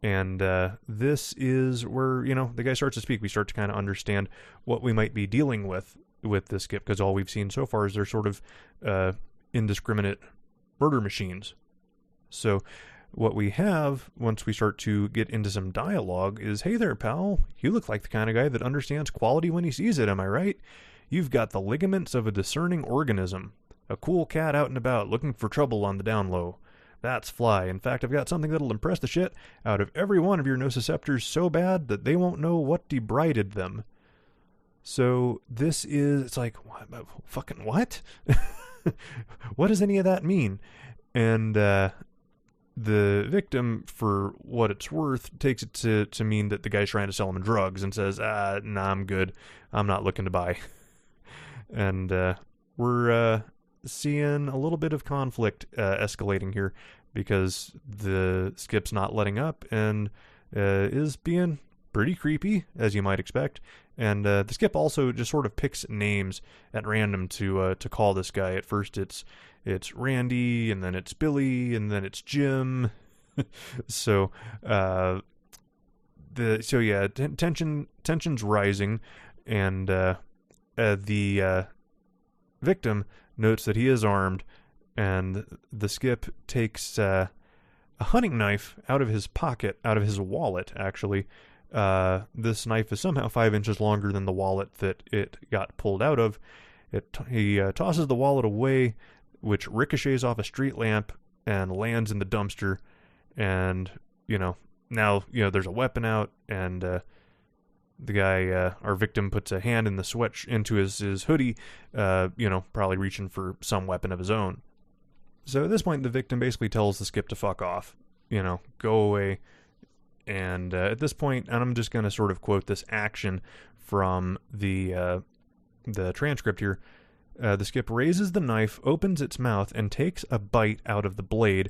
S1: And this is where, the guy starts to speak. We start to kind of understand what we might be dealing with this skip, because all we've seen so far is they're sort of indiscriminate murder machines. So what we have, once we start to get into some dialogue, is, "Hey there, pal. You look like the kind of guy that understands quality when he sees it, am I right? You've got the ligaments of a discerning organism. A cool cat out and about looking for trouble on the down low. That's fly. In fact, I've got something that'll impress the shit out of every one of your nociceptors so bad that they won't know what debrided them." So this is, it's like, what, fucking what? What does any of that mean? And the victim, for what it's worth, takes it to mean that the guy's trying to sell him drugs and says, nah, I'm good. I'm not looking to buy. And we're seeing a little bit of conflict escalating here, because the skip's not letting up and is being pretty creepy, as you might expect. And the skip also just sort of picks names at random to call this guy. At first it's Randy, and then it's Billy, and then it's Jim. So tension's rising, and the victim notes that he is armed, and the skip takes a hunting knife out of his pocket, out of his wallet, actually, This knife is somehow 5 inches longer than the wallet that it got pulled out of. He tosses the wallet away, which ricochets off a street lamp and lands in the dumpster. And, now, there's a weapon out, and the guy, our victim, puts a hand in the sweat into his hoodie, probably reaching for some weapon of his own. So at this point, the victim basically tells the skip to fuck off, go away. And at this point, and I'm just going to sort of quote this action from the transcript here. The skip raises the knife, opens its mouth, and takes a bite out of the blade,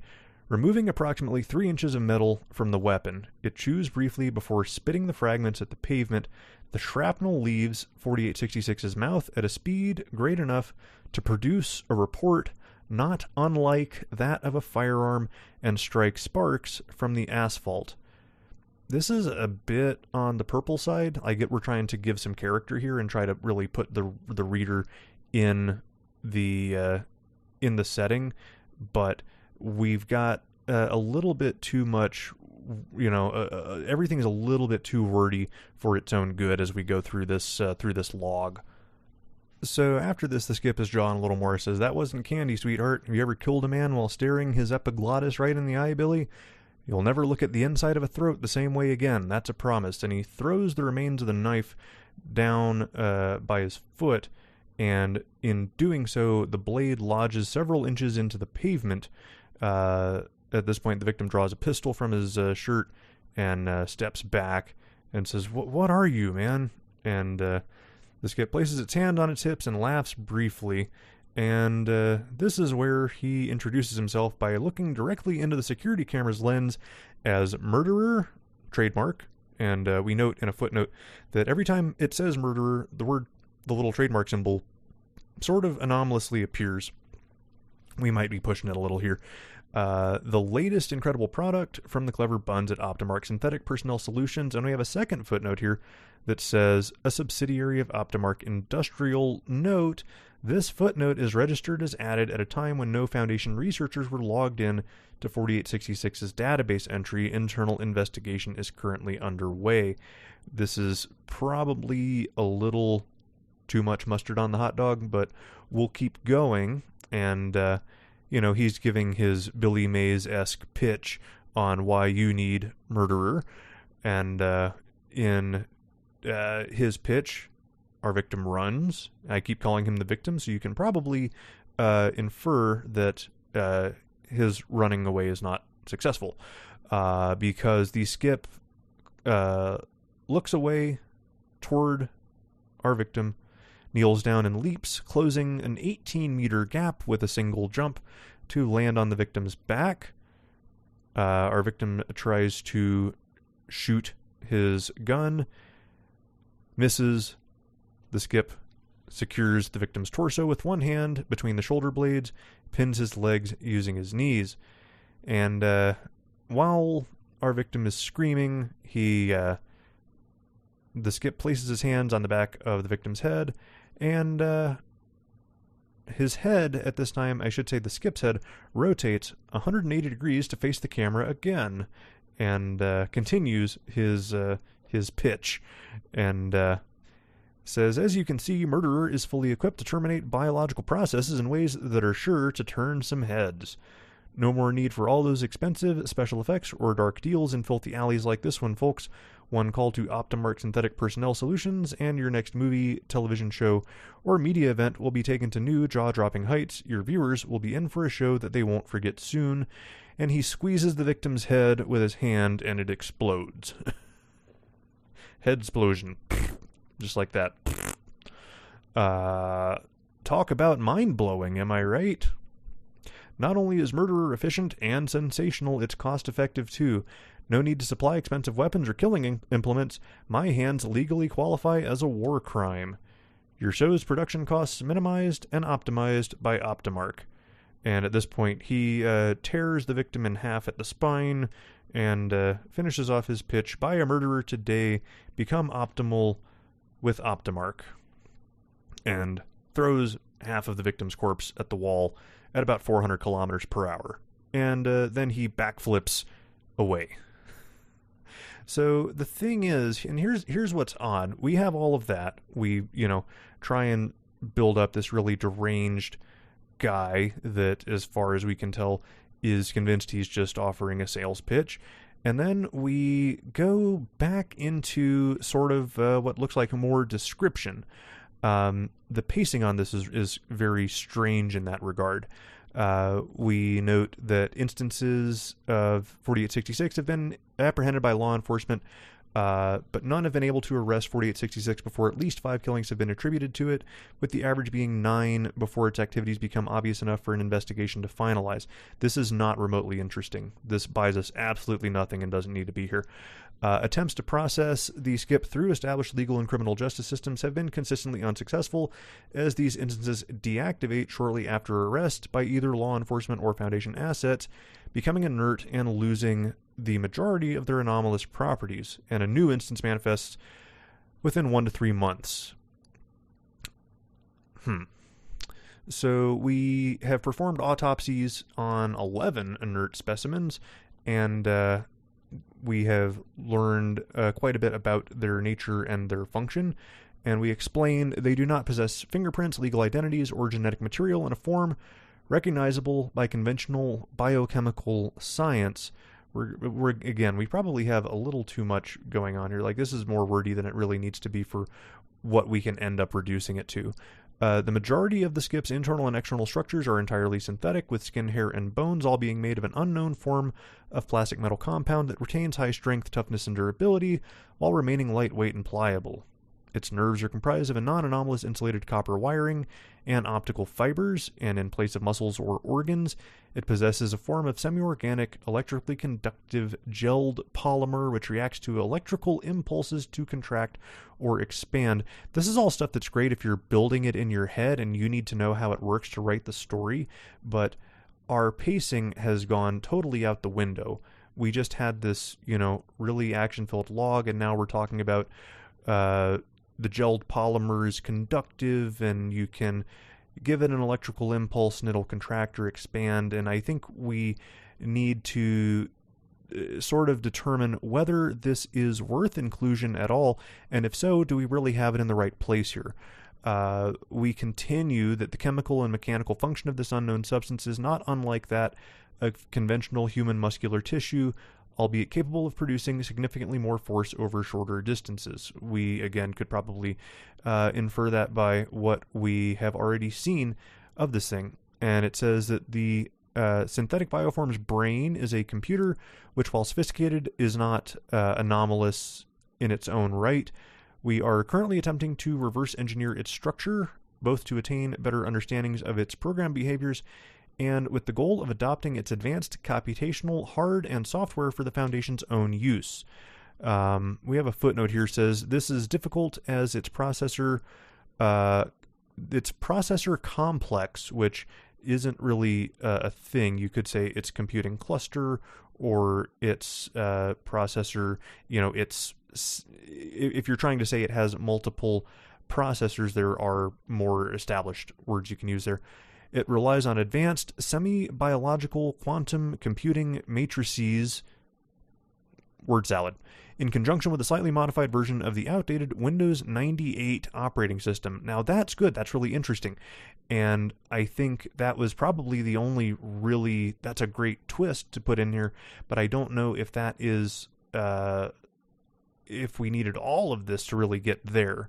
S1: removing approximately 3 inches of metal from the weapon. It chews briefly before spitting the fragments at the pavement. The shrapnel leaves 4866's mouth at a speed great enough to produce a report not unlike that of a firearm and strike sparks from the asphalt. This is a bit on the purple side. I get we're trying to give some character here and try to really put the reader in the setting, but we've got a little bit too much, everything's a little bit too wordy for its own good as we go through this log. So after this, the skip is drawn a little more. It says, "That wasn't candy, sweetheart. Have you ever killed a man while staring his epiglottis right in the eye, Billy? You'll never look at the inside of a throat the same way again. That's a promise." And he throws the remains of the knife down by his foot, and in doing so, the blade lodges several inches into the pavement. At this point, the victim draws a pistol from his shirt and steps back and says, "What are you, man?" And the skip places its hand on its hips and laughs briefly. And this is where he introduces himself by looking directly into the security camera's lens as murderer, trademark. And we note in a footnote that every time it says murderer, the little trademark symbol sort of anomalously appears. We might be pushing it a little here. The latest incredible product from the clever buns at Optimark Synthetic Personnel Solutions. And we have a second footnote here that says a subsidiary of Optimark Industrial. Note, this footnote is registered as added at a time when no Foundation researchers were logged in to 4866's database entry. Internal investigation is currently underway. This is probably a little too much mustard on the hot dog, but we'll keep going. And, he's giving his Billy Mays-esque pitch on why you need murderer. And in his pitch, our victim runs. I keep calling him the victim, so you can probably infer that his running away is not successful, because the skip looks away toward our victim, kneels down and leaps, closing an 18-meter gap with a single jump to land on the victim's back. Our victim tries to shoot his gun, misses. The skip secures the victim's torso with one hand between the shoulder blades, pins his legs using his knees. And while our victim is screaming, the skip places his hands on the back of the victim's head, and his head, at this time, I should say the skip's head, rotates 180 degrees to face the camera again, and continues his pitch, and says, "As you can see, murderer is fully equipped to terminate biological processes in ways that are sure to turn some heads. No more need for all those expensive special effects or dark deals in filthy alleys like this one, folks. One call to Optimark Synthetic Personnel Solutions, and your next movie, television show, or media event will be taken to new jaw-dropping heights. Your viewers will be in for a show that they won't forget soon." And he squeezes the victim's head with his hand, and it explodes. Head explosion. Just like that. Talk about mind-blowing, am I right? Not only is murderer efficient and sensational, it's cost-effective too. No need to supply expensive weapons or killing implements. My hands legally qualify as a war crime. Your show's production costs minimized and optimized by Optimark. And at this point, he tears the victim in half at the spine and finishes off his pitch. Buy a murderer today. Become optimal with Optimark. And throws half of the victim's corpse at the wall at about 400 kilometers per hour. And then he backflips away. So the thing is, and here's what's odd. We have all of that. We, try and build up this really deranged guy that, as far as we can tell, is convinced he's just offering a sales pitch. And then we go back into sort of what looks like more description. The pacing on this is very strange in that regard. We note that instances of 4866 have been apprehended by law enforcement, but none have been able to arrest 4866 before at least 5 killings have been attributed to it, with the average being 9 before its activities become obvious enough for an investigation to finalize. This is not remotely interesting. This buys us absolutely nothing and doesn't need to be here. Attempts to process the skip through established legal and criminal justice systems have been consistently unsuccessful, as these instances deactivate shortly after arrest by either law enforcement or Foundation assets, becoming inert and losing the majority of their anomalous properties, and a new instance manifests within 1 to 3 months. So we have performed autopsies on 11 inert specimens, and we have learned quite a bit about their nature and their function, and we explain they do not possess fingerprints, legal identities, or genetic material in a form recognizable by conventional biochemical science. We probably have a little too much going on here. Like, this is more wordy than it really needs to be for what we can end up reducing it to. The majority of the skip's internal and external structures are entirely synthetic, with skin, hair, and bones all being made of an unknown form of plastic metal compound that retains high strength, toughness, and durability while remaining lightweight and pliable. Its nerves are comprised of a non-anomalous insulated copper wiring and optical fibers, and in place of muscles or organs, it possesses a form of semi-organic, electrically conductive gelled polymer which reacts to electrical impulses to contract or expand. This is all stuff that's great if you're building it in your head and you need to know how it works to write the story, but our pacing has gone totally out the window. We just had this, really action-filled log, and now we're talking about the gelled polymer is conductive, and you can give it an electrical impulse and it'll contract or expand. And I think we need to sort of determine whether this is worth inclusion at all, and if so, do we really have it in the right place here? We continue that the chemical and mechanical function of this unknown substance is not unlike that of conventional human muscular tissue, albeit capable of producing significantly more force over shorter distances. We, again, could probably infer that by what we have already seen of this thing. And it says that the synthetic bioform's brain is a computer, which, while sophisticated, is not anomalous in its own right. We are currently attempting to reverse engineer its structure, both to attain better understandings of its program behaviors and with the goal of adopting its advanced computational hard and software for the Foundation's own use. We have a footnote here says this is difficult as its processor complex, which isn't really a thing. You could say its computing cluster or its processor. If you're trying to say it has multiple processors, there are more established words you can use there. It relies on advanced semi-biological quantum computing matrices, word salad, in conjunction with a slightly modified version of the outdated Windows 98 operating system. Now that's good. That's really interesting. And I think that was probably the only really, that's a great twist to put in here, but I don't know if that is, if we needed all of this to really get there.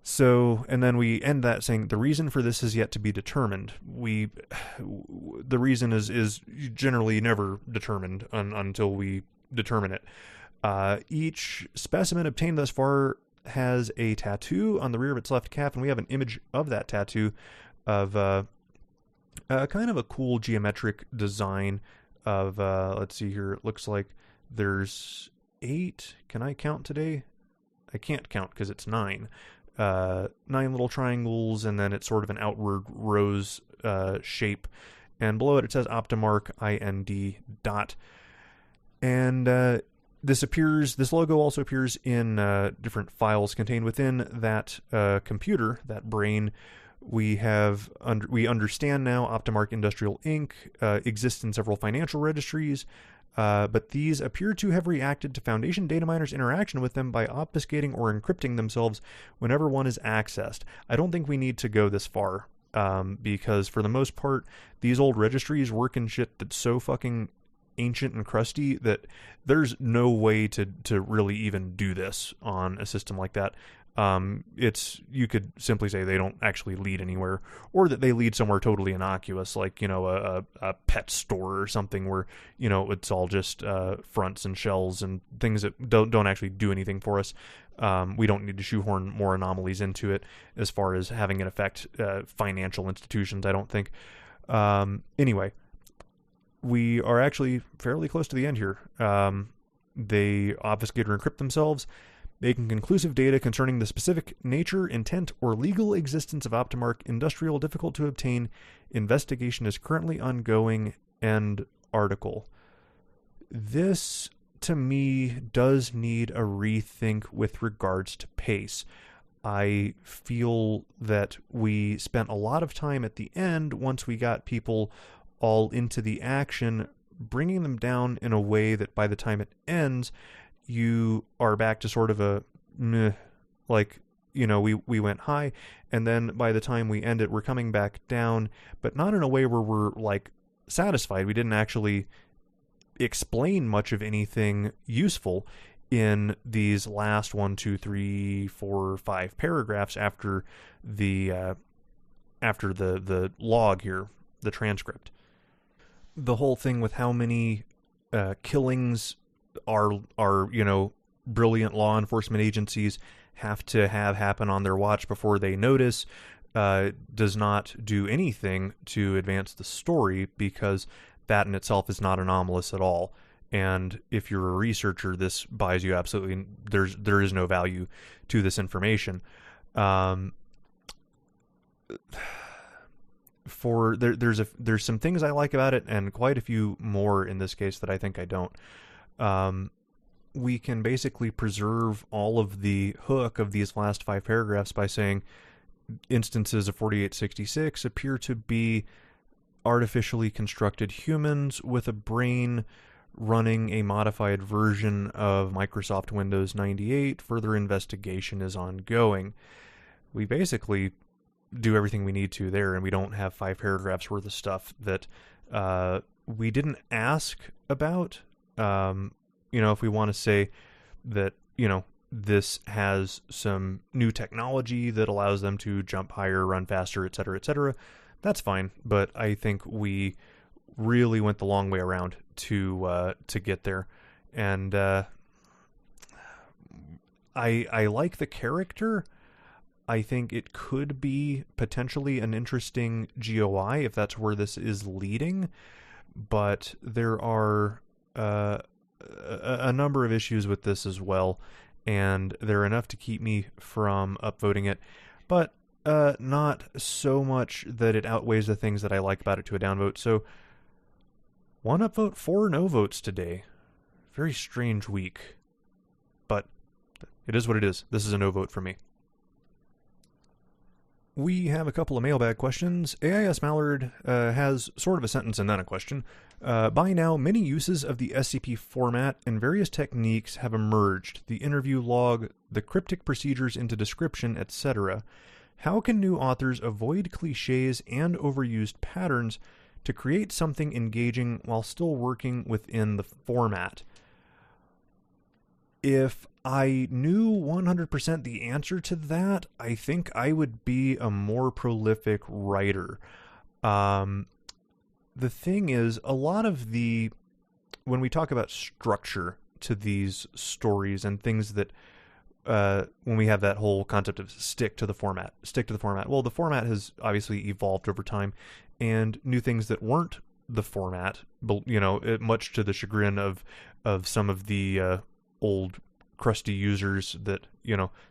S1: So, and then we end that saying the reason for this is yet to be determined. The reason is generally never determined until we determine it. Each specimen obtained thus far has a tattoo on the rear of its left calf, and we have an image of that tattoo of kind of a cool geometric design of, let's see here, it looks like there's 8. Can I count today? I can't count because it's 9. 9 little triangles, and then it's sort of an outward rose shape, and below it says Optimark IND dot. And this logo also appears in different files contained within that computer, that brain. We understand now Optimark Industrial Inc. Exists in several financial registries. but these appear to have reacted to Foundation data miners' interaction with them by obfuscating or encrypting themselves whenever one is accessed. I don't think we need to go this far, because for the most part, these old registries work in shit that's so fucking ancient and crusty that there's no way to really even do this on a system like that. You could simply say they don't actually lead anywhere, or that they lead somewhere totally innocuous, like, a pet store or something where, it's all just fronts and shells and things that don't actually do anything for us. We don't need to shoehorn more anomalies into it as far as having it affect financial institutions, I don't think. Anyway, we are actually fairly close to the end here. They obfuscate or encrypt themselves, making conclusive data concerning the specific nature, intent, or legal existence of Optimark industrial difficult to obtain. Investigation is currently ongoing. End article. This, to me, does need a rethink with regards to pace. I feel that we spent a lot of time at the end, once we got people all into the action, bringing them down in a way that by the time it ends, you are back to sort of a meh, like, we went high, and then by the time we end it, we're coming back down, but not in a way where we're, like, satisfied. We didn't actually explain much of anything useful in these last 1, 2, 3, 4, 5 paragraphs after the log here, the transcript. The whole thing with how many killings our brilliant law enforcement agencies have to have happen on their watch before they notice does not do anything to advance the story, because that in itself is not anomalous at all. And if you're a researcher, this buys you absolutely, there is no value to this information. There's some things I like about it, and quite a few more in this case that I think I don't. We can basically preserve all of the hook of these last 5 paragraphs by saying instances of 4866 appear to be artificially constructed humans with a brain running a modified version of Microsoft Windows 98. Further investigation is ongoing. We basically do everything we need to there, and we don't have 5 paragraphs worth of stuff that we didn't ask about. If we want to say that, this has some new technology that allows them to jump higher, run faster, etc., that's fine. But I think we really went the long way around to get there. And I like the character. I think it could be potentially an interesting GOI if that's where this is leading. But there are a number of issues with this as well, and they're enough to keep me from upvoting it, but not so much that it outweighs the things that I like about it to a downvote. So 1 upvote, 4 no votes today. Very strange week, but it is what it is. This is a no vote for me. We have a couple of mailbag questions. AIS Mallard has sort of a sentence and then a question. By now, many uses of the SCP format and various techniques have emerged. The interview log, the cryptic procedures into description, etc. How can new authors avoid cliches and overused patterns to create something engaging while still working within the format? If I knew 100% the answer to that, I think I would be a more prolific writer. The thing is, a lot of when we talk about structure to these stories and things that, when we have that whole concept of stick to the format. Well, the format has obviously evolved over time, and new things that weren't the format, much to the chagrin of some of the old crusty users that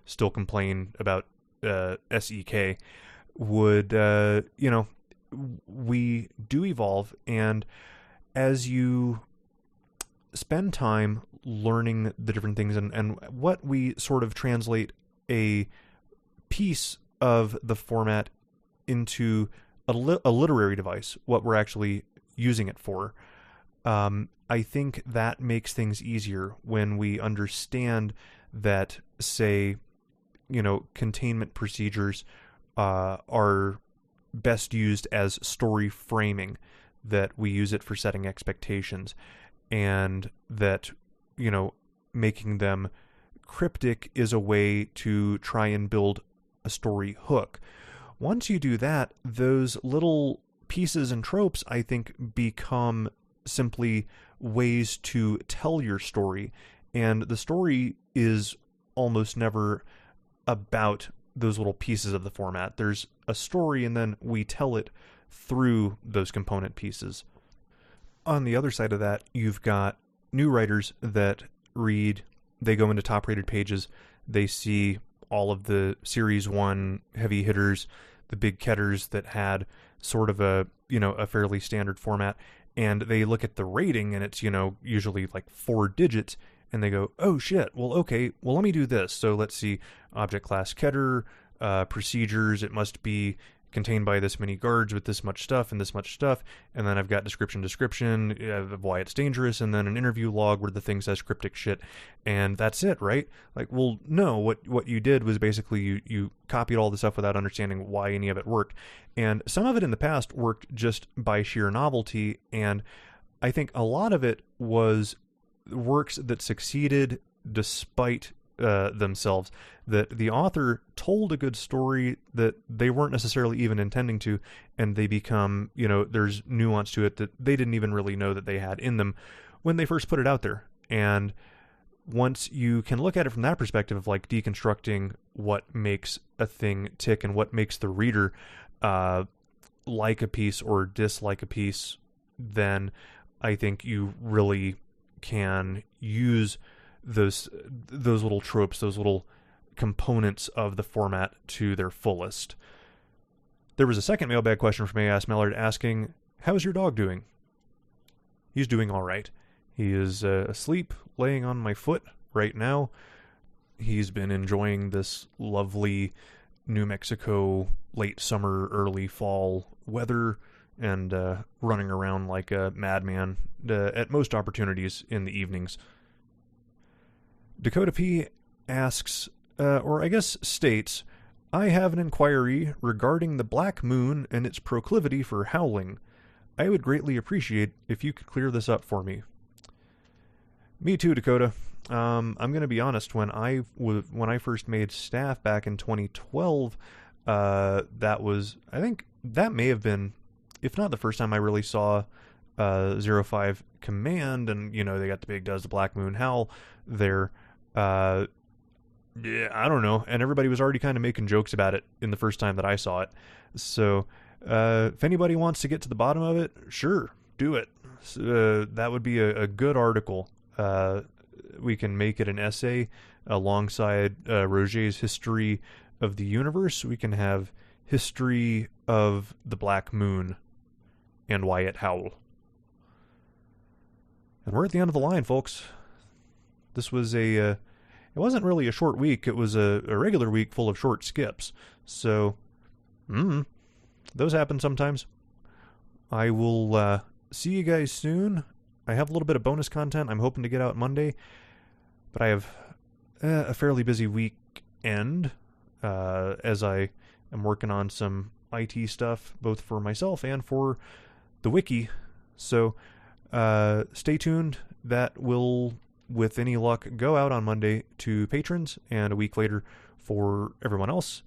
S1: still complain about SEK, would we do evolve, and as you spend time learning the different things and what we sort of translate a piece of the format into a literary device, what we're actually using it for, I think that makes things easier when we understand that, say, containment procedures are best used as story framing, that we use it for setting expectations, and that, making them cryptic is a way to try and build a story hook. Once you do that, those little pieces and tropes, I think, become simply ways to tell your story. And the story is almost never about those little pieces of the format. There's a story, and then we tell it through those component pieces. On the other side of that, you've got new writers that read, they go into top-rated pages, they see all of the Series 1 heavy hitters, the big getters that had sort of a fairly standard format, and they look at the rating, and it's, usually like 4 digits, and they go, oh shit, well, okay, well, let me do this. So let's see, object class getter, procedures, it must be contained by this many guards with this much stuff, and then I've got description of why it's dangerous, and then an interview log where the thing says cryptic shit, and that's it, right? Like, well, no, what you did was basically you copied all the stuff without understanding why any of it worked, and some of it in the past worked just by sheer novelty, and I think a lot of it was works that succeeded despite themselves, that the author told a good story that they weren't necessarily even intending to, and they become, there's nuance to it that they didn't even really know that they had in them when they first put it out there. And once you can look at it from that perspective of like deconstructing what makes a thing tick and what makes the reader like a piece or dislike a piece, then I think you really can use those little tropes, those little components of the format to their fullest. There was a second mailbag question from A.S. Mallard asking, how's your dog doing? He's doing all right. He is asleep, laying on my foot right now. He's been enjoying this lovely New Mexico late summer, early fall weather, and running around like a madman at most opportunities in the evenings. Dakota P. asks, or I guess states, I have an inquiry regarding the black moon and its proclivity for howling. I would greatly appreciate if you could clear this up for me. Me too, Dakota. I'm going to be honest, when I first made staff back in 2012, that was, I think that may have been, if not the first time I really saw 05 Command, and, they got the big does the black moon howl there. Yeah, I don't know. And everybody was already kind of making jokes about it in the first time that I saw it. So, if anybody wants to get to the bottom of it, sure, do it. That would be a good article. We can make it an essay alongside Roget's history of the universe. We can have history of the black moon and why it howled. And we're at the end of the line, folks. This was it wasn't really a short week. It was a regular week full of short skips. So, those happen sometimes. I will see you guys soon. I have a little bit of bonus content I'm hoping to get out Monday. But I have a fairly busy weekend as I am working on some IT stuff, both for myself and for the wiki. So, stay tuned. That will, with any luck, go out on Monday to patrons, and a week later for everyone else.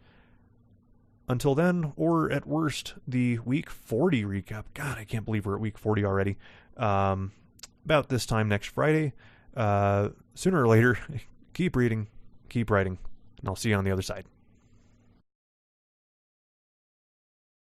S1: Until then, or at worst, the week 40 recap. God, I can't believe we're at week 40 already. About this time next Friday. Sooner or later, keep reading, keep writing, and I'll see you on the other side.